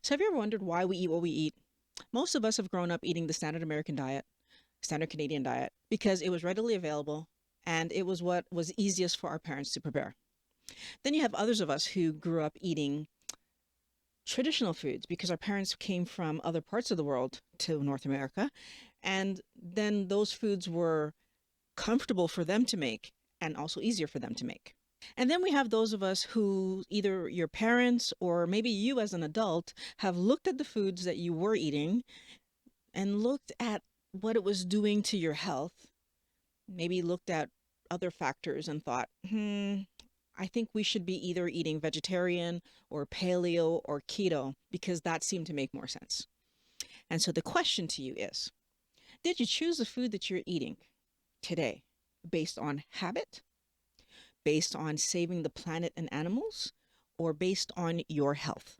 So have you ever wondered why we eat what we eat? Most of us have grown up eating the standard American diet, standard Canadian diet, because it was readily available and it was what was easiest for our parents to prepare. Then you have others of us who grew up eating traditional foods because our parents came from other parts of the world to North America. And then those foods were comfortable for them to make and also easier for them to make. And then we have those of us who either your parents or maybe you as an adult have looked at the foods that you were eating and looked at what it was doing to your health, maybe looked at other factors and thought, I think we should be either eating vegetarian or paleo or keto because that seemed to make more sense. And so the question to you is, did you choose the food that you're eating today based on habit, based on saving the planet and animals, or based on your health?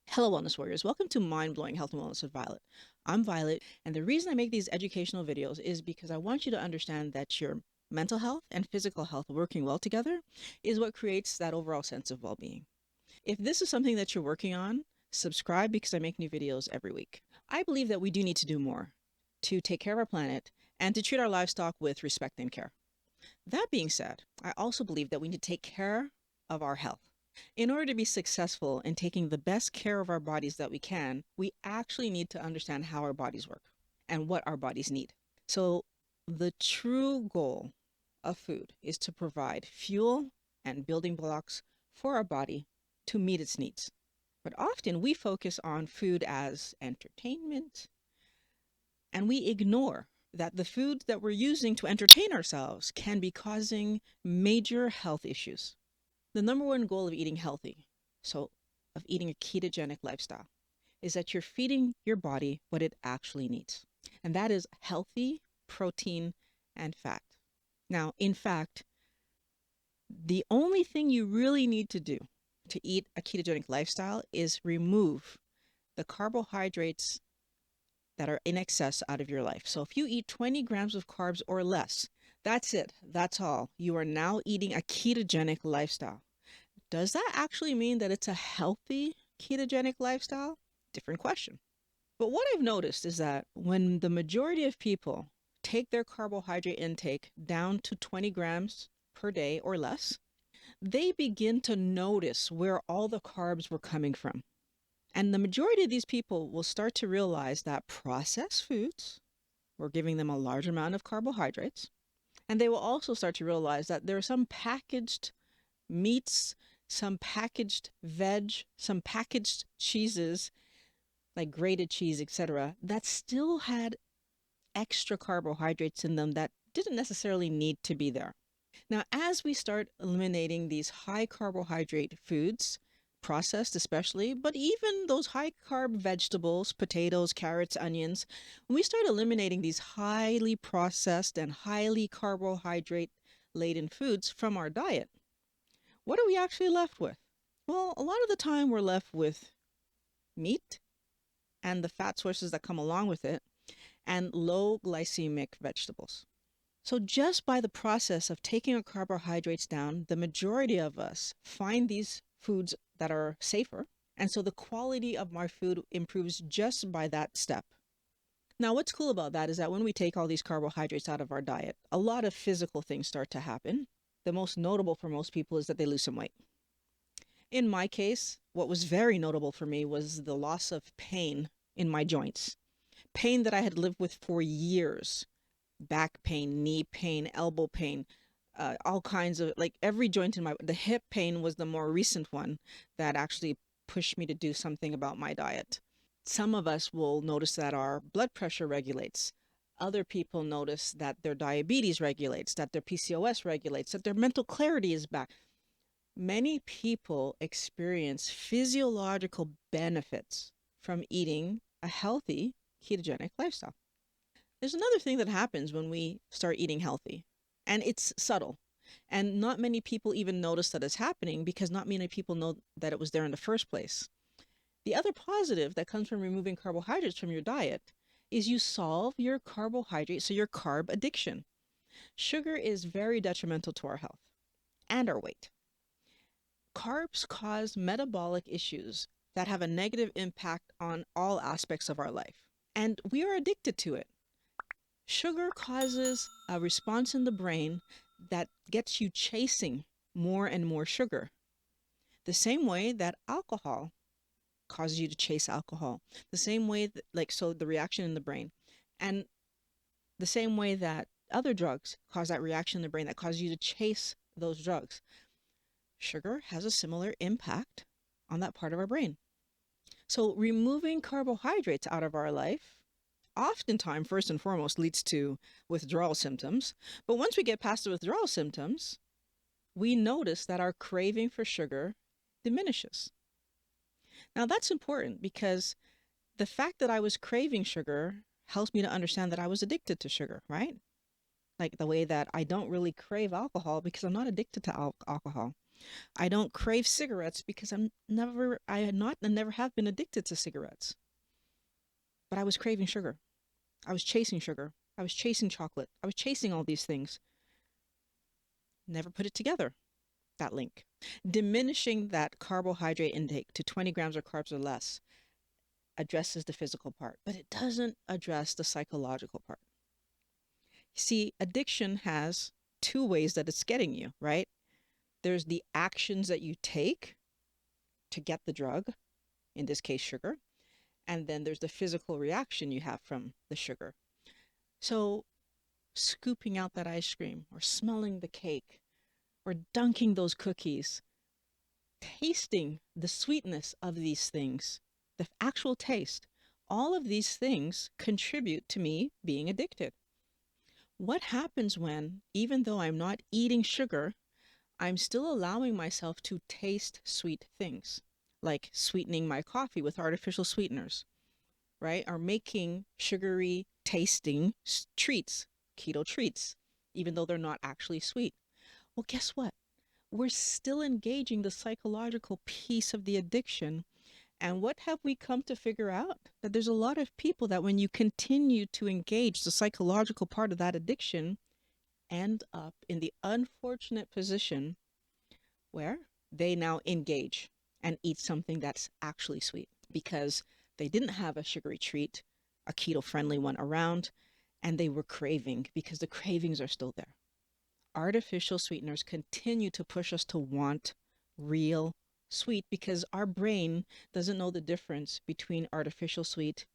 Hello, Wellness Warriors. Welcome to Mind Blowing Health and Wellness with Violet. I'm Violet, and the reason I make these educational videos is because I want you to understand that your mental health and physical health working well together is what creates that overall sense of well-being. If this is something that you're working on, subscribe because I make new videos every week. I believe that we do need to do more to take care of our planet and to treat our livestock with respect and care. That being said, I also believe that we need to take care of our health. In order to be successful in taking the best care of our bodies that we can, we actually need to understand how our bodies work and what our bodies need. So the true goal of food is to provide fuel and building blocks for our body to meet its needs. But often we focus on food as entertainment, and we ignore that the food that we're using to entertain ourselves can be causing major health issues. The number one goal of eating healthy, so of eating a ketogenic lifestyle, is that you're feeding your body what it actually needs. And that is healthy protein and fat. Now, in fact, the only thing you really need to do to eat a ketogenic lifestyle is remove the carbohydrates that are in excess out of your life. So if you eat 20 grams of carbs or less, that's it. That's all. You are now eating a ketogenic lifestyle. Does that actually mean that it's a healthy ketogenic lifestyle? Different question. But what I've noticed is that when the majority of people take their carbohydrate intake down to 20 grams per day or less, they begin to notice where all the carbs were coming from. And the majority of these people will start to realize that processed foods were giving them a large amount of carbohydrates. And they will also start to realize that there are some packaged meats, some packaged veg, some packaged cheeses, like grated cheese, etc., that still had extra carbohydrates in them that didn't necessarily need to be there. Now, as we start eliminating these high carbohydrate foods, processed especially, but even those high carb vegetables, potatoes, carrots, onions, when we start eliminating these highly processed and highly carbohydrate laden foods from our diet, what are we actually left with? Well, a lot of the time we're left with meat and the fat sources that come along with it, and low glycemic vegetables. So just by the process of taking our carbohydrates down, the majority of us find these foods that are safer. And so the quality of our food improves just by that step. Now, what's cool about that is that when we take all these carbohydrates out of our diet, a lot of physical things start to happen. The most notable for most people is that they lose some weight. In my case, what was very notable for me was the loss of pain in my joints. Pain that I had lived with for years. Back pain, knee pain, elbow pain, all kinds of, like every joint in the hip pain was the more recent one that actually pushed me to do something about my diet. Some of us will notice that our blood pressure regulates. Other people notice that their diabetes regulates, that their PCOS regulates, that their mental clarity is back. Many people experience physiological benefits from eating a healthy ketogenic lifestyle. There's another thing that happens when we start eating healthy, and it's subtle. And not many people even notice that it's happening because not many people know that it was there in the first place. The other positive that comes from removing carbohydrates from your diet is you solve your carbohydrate, so your carb addiction. Sugar is very detrimental to our health and our weight. Carbs cause metabolic issues that have a negative impact on all aspects of our life. And we are addicted to it. Sugar causes a response in the brain that gets you chasing more and more sugar. The same way that alcohol causes you to chase alcohol. The same way that, like, so the reaction in the brain. And the same way that other drugs cause that reaction in the brain that causes you to chase those drugs. Sugar has a similar impact on that part of our brain. So removing carbohydrates out of our life oftentimes, first and foremost, leads to withdrawal symptoms. But once we get past the withdrawal symptoms, we notice that our craving for sugar diminishes. Now, that's important because the fact that I was craving sugar helps me to understand that I was addicted to sugar, right? Like the way that I don't really crave alcohol because I'm not addicted to alcohol. I don't crave cigarettes because I never have been addicted to cigarettes. But I was craving sugar. I was chasing sugar. I was chasing chocolate. I was chasing all these things. Never put it together, that link. Diminishing that carbohydrate intake to 20 grams of carbs or less addresses the physical part, but it doesn't address the psychological part. See, addiction has two ways that it's getting you, right? There's the actions that you take to get the drug, in this case, sugar, and then there's the physical reaction you have from the sugar. So scooping out that ice cream or smelling the cake or dunking those cookies, tasting the sweetness of these things, the actual taste, all of these things contribute to me being addicted. What happens when, even though I'm not eating sugar, I'm still allowing myself to taste sweet things, like sweetening my coffee with artificial sweeteners, right? Or making sugary tasting treats, keto treats, even though they're not actually sweet. Well, guess what? We're still engaging the psychological piece of the addiction. And what have we come to figure out? That there's a lot of people that when you continue to engage the psychological part of that addiction, end up in the unfortunate position where they now engage and eat something that's actually sweet because they didn't have a sugary treat, a keto friendly one around, and they were craving because the cravings are still there. Artificial sweeteners continue to push us to want real sweet because our brain doesn't know the difference between artificial sweet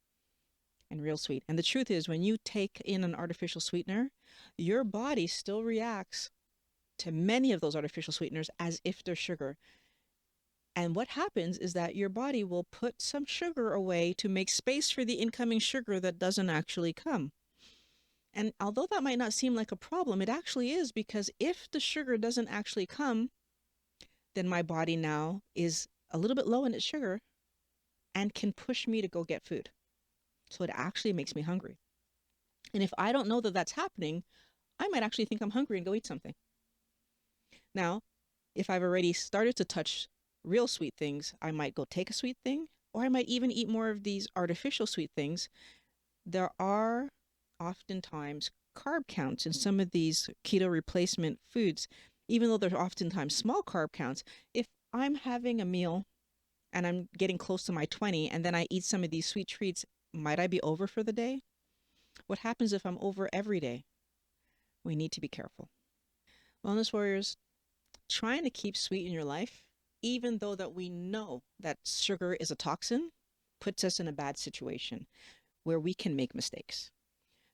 and real sweet. And the truth is, when you take in an artificial sweetener, your body still reacts to many of those artificial sweeteners as if they're sugar. And what happens is that your body will put some sugar away to make space for the incoming sugar that doesn't actually come. And although that might not seem like a problem, it actually is, because if the sugar doesn't actually come, then my body now is a little bit low in its sugar and can push me to go get food. So it actually makes me hungry. And if I don't know that that's happening, I might actually think I'm hungry and go eat something. Now, if I've already started to touch real sweet things, I might go take a sweet thing, or I might even eat more of these artificial sweet things. There are oftentimes carb counts in some of these keto replacement foods, even though they're oftentimes small carb counts. If I'm having a meal and I'm getting close to my 20 and then I eat some of these sweet treats, might I be over for the day? What happens if I'm over every day? We need to be careful. Wellness warriors, trying to keep sweet in your life, even though that we know that sugar is a toxin, puts us in a bad situation where we can make mistakes.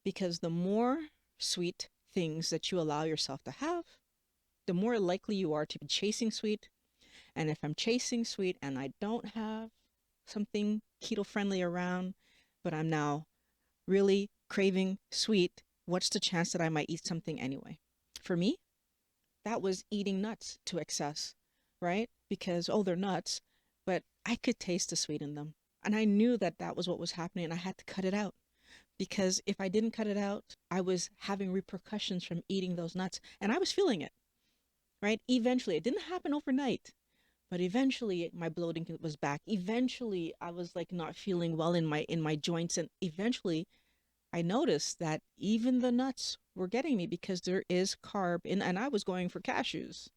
Because the more sweet things that you allow yourself to have, the more likely you are to be chasing sweet. And if I'm chasing sweet and I don't have something keto friendly around, but I'm now really craving sweet, what's the chance that I might eat something anyway? For me, that was eating nuts to excess, right? Because, oh, they're nuts, but I could taste the sweet in them. And I knew that that was what was happening and I had to cut it out. Because if I didn't cut it out, I was having repercussions from eating those nuts and I was feeling it, right? Eventually, it didn't happen overnight, but eventually my bloating was back. Eventually, I was like not feeling well in my joints, and eventually I noticed that even the nuts were getting me because there is carb in, and I was going for cashews.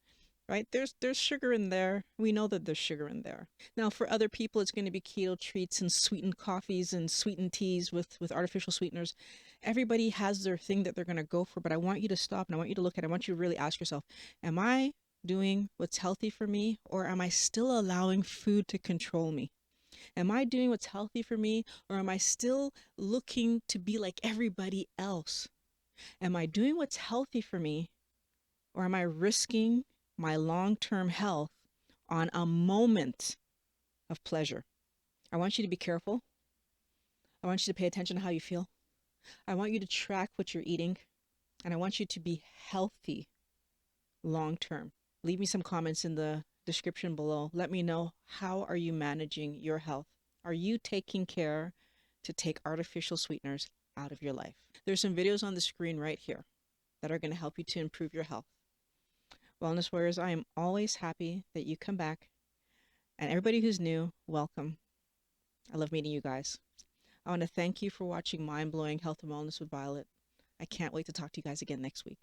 right? There's sugar in there. We know that there's sugar in there. Now, for other people, it's going to be keto treats and sweetened coffees and sweetened teas with artificial sweeteners. Everybody has their thing that they're going to go for, but I want you to stop and I want you to look at it. I want you to really ask yourself, am I doing what's healthy for me, or am I still allowing food to control me? Am I doing what's healthy for me, or am I still looking to be like everybody else? Am I doing what's healthy for me, or am I risking my long term health on a moment of pleasure? I want you to be careful. I want you to pay attention to how you feel. I want you to track what you're eating, and I want you to be healthy long term. Leave me some comments in the description below. Let me know, how are you managing your health? Are you taking care to take artificial sweeteners out of your life? There's some videos on the screen right here that are going to help you to improve your health. Wellness Warriors, I am always happy that you come back. And everybody who's new, welcome. I love meeting you guys. I want to thank you for watching Mind Blowing Health and Wellness with Violet. I can't wait to talk to you guys again next week.